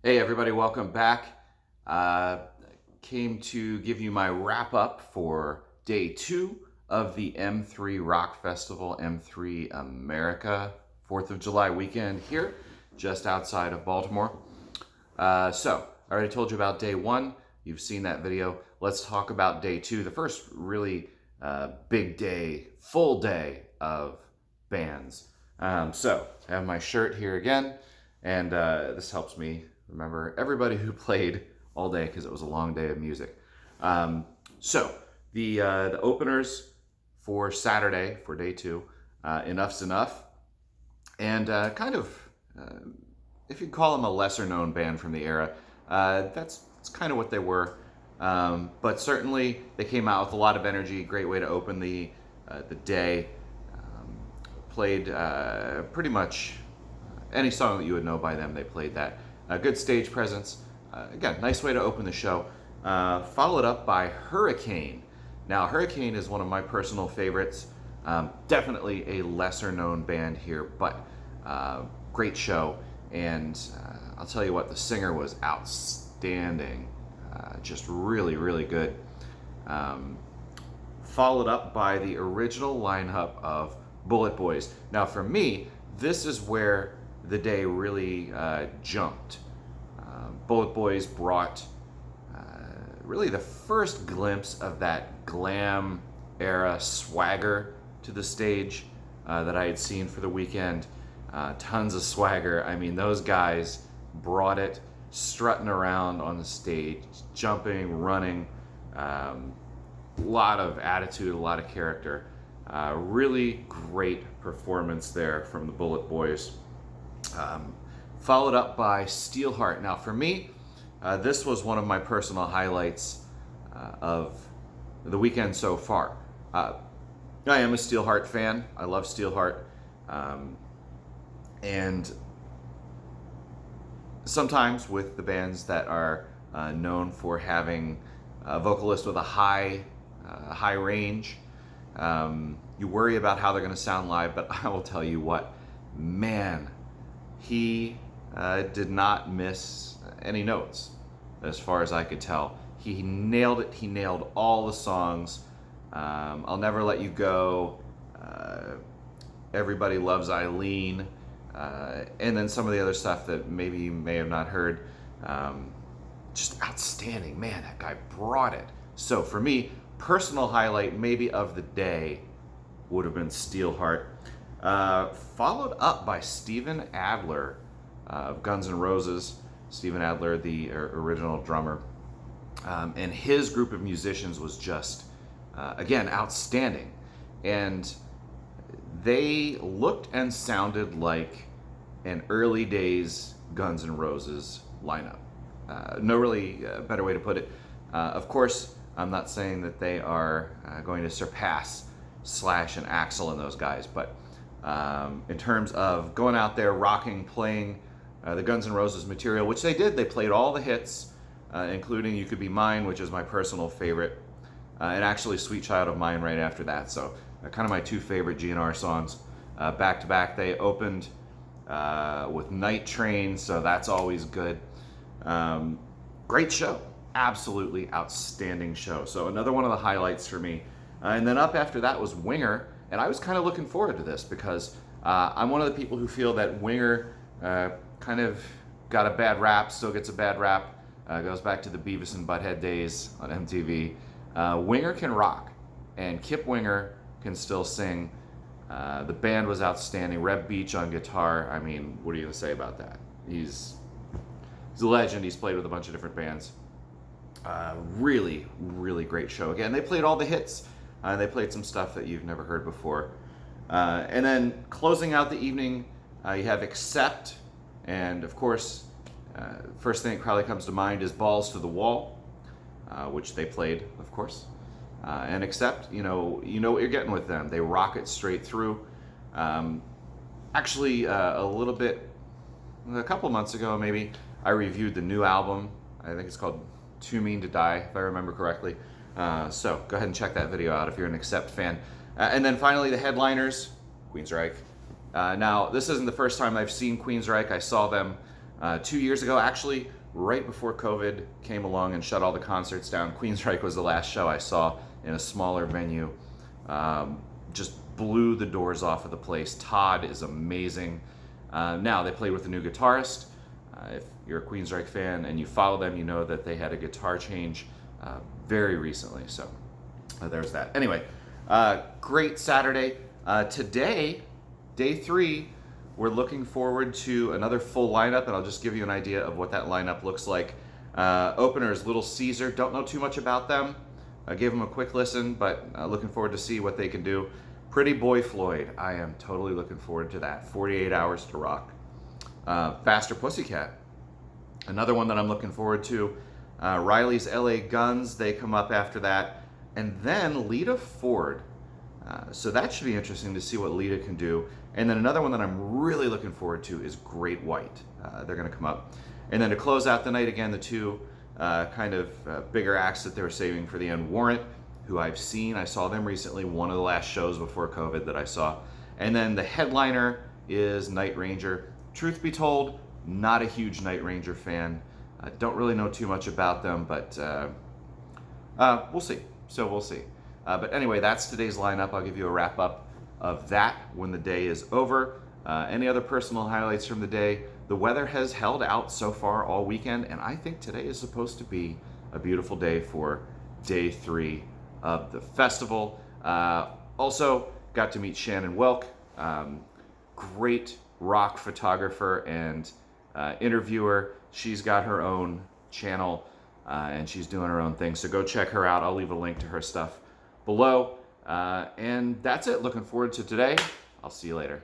Hey everybody, welcome back. Came to give you my wrap up for day 2 of the M3 Rock Festival, M3 America, 4th of July weekend here, just outside of Baltimore. I already told you about day 1. You've seen that video. Let's talk about day 2, the first really big day, full day of bands. I have my shirt here again, and this helps me remember everybody who played all day because it was a long day of music. The openers for Saturday for day 2, Enuff Z'Nuff, and if you call them a lesser known band from the era, that's kind of what they were. But certainly they came out with a lot of energy. Great way to open the day. Played pretty much any song that you would know by them. They played that. Good stage presence. Again, nice way to open the show. Followed up by Hurricane. Now, Hurricane is one of my personal favorites. Definitely a lesser known band here, but great show. And I'll tell you what, the singer was outstanding. Just really, really good. Followed up by the original lineup of Bulletboys. Now, for me, this is where the day really jumped. Bulletboys brought really the first glimpse of that glam era swagger to the stage that I had seen for the weekend. Tons of swagger. I mean, those guys brought it, strutting around on the stage, jumping, running. A lot of attitude, a lot of character. Really great performance there from the Bulletboys. Followed up by Steelheart. Now, for me, this was one of my personal highlights of the weekend so far. I am a Steelheart fan. I love Steelheart. And sometimes with the bands that are known for having a vocalist with a high range, you worry about how they're going to sound live, but I will tell you what, man, he did not miss any notes as far as I could tell. He nailed it. He nailed all the songs. I'll Never Let You Go, Everybody Loves Eileen, and then some of the other stuff that maybe you may have not heard. Just outstanding. Man, that guy brought it. So for me, personal highlight maybe of the day would have been Steelheart. Followed up by Steven Adler of Guns N' Roses. Steven Adler, the original drummer. And his group of musicians was just, again, outstanding. And they looked and sounded like an early days Guns N' Roses lineup. No really better way to put it. Of course, I'm not saying that they are going to surpass Slash and Axl and those guys, but in terms of going out there, rocking, playing the Guns N' Roses material, which they did. They played all the hits, including You Could Be Mine, which is my personal favorite, and actually Sweet Child of Mine right after that. So kind of my 2 favorite GNR songs back to back. They opened with Night Train, so that's always good. Great show. Absolutely outstanding show. So another one of the highlights for me. And then up after that was Winger, and I was kind of looking forward to this because I'm one of the people who feel that Winger kind of got a bad rap, still gets a bad rap, goes back to the Beavis and Butthead days on MTV. Winger can rock, and Kip Winger can still sing. The band was outstanding. Reb Beach on guitar. I mean, what are you going to say about that? He's a legend. He's played with a bunch of different bands. Really, really great show. Again, they played all the hits. They played some stuff that you've never heard before. And then closing out the evening, you have Accept. And of course, first thing that probably comes to mind is Balls to the Wall, which they played, of course. And Accept, you know what you're getting with them. They rock it straight through. Actually, a couple months ago maybe, I reviewed the new album. I think it's called Too Mean to Die, if I remember correctly. So go ahead and check that video out if you're an Accept fan. And then finally, the headliners, Queensryche. Now, this isn't the first time I've seen Queensryche. I saw them 2 years ago, actually, right before COVID came along and shut all the concerts down, Queensryche was the last show I saw in a smaller venue. Just blew the doors off of the place. Todd is amazing. Now, they played with a new guitarist. If you're a Queensryche fan and you follow them, you know that they had a guitar change very recently. So there's that. Anyway, great Saturday. Today, day 3, we're looking forward to another full lineup, and I'll just give you an idea of what that lineup looks like. Openers, Little Caesar. Don't know too much about them. I gave them a quick listen, but looking forward to see what they can do. Pretty Boy Floyd. I am totally looking forward to that. 48 Hours to Rock. Faster Pussycat. Another one that I'm looking forward to. Riley's LA Guns. They come up after that. And then Lita Ford. So that should be interesting to see what Lita can do. And then another one that I'm really looking forward to is Great White. They're going to come up. And then to close out the night, again, the two bigger acts that they were saving for the end. Warrant, who I've seen. I saw them recently, one of the last shows before COVID that I saw. And then the headliner is Night Ranger. Truth be told, not a huge Night Ranger fan. I don't really know too much about them, but we'll see. So we'll see. But anyway, that's today's lineup. I'll give you a wrap up of that when the day is over. Any other personal highlights from the day? The weather has held out so far all weekend, and I think today is supposed to be a beautiful day for day 3 of the festival. Also, got to meet Shannon Wilk, great rock photographer and interviewer. She's got her own channel and she's doing her own thing, so go check her out. I'll leave a link to her stuff below. And that's it. Looking forward to today. I'll see you later.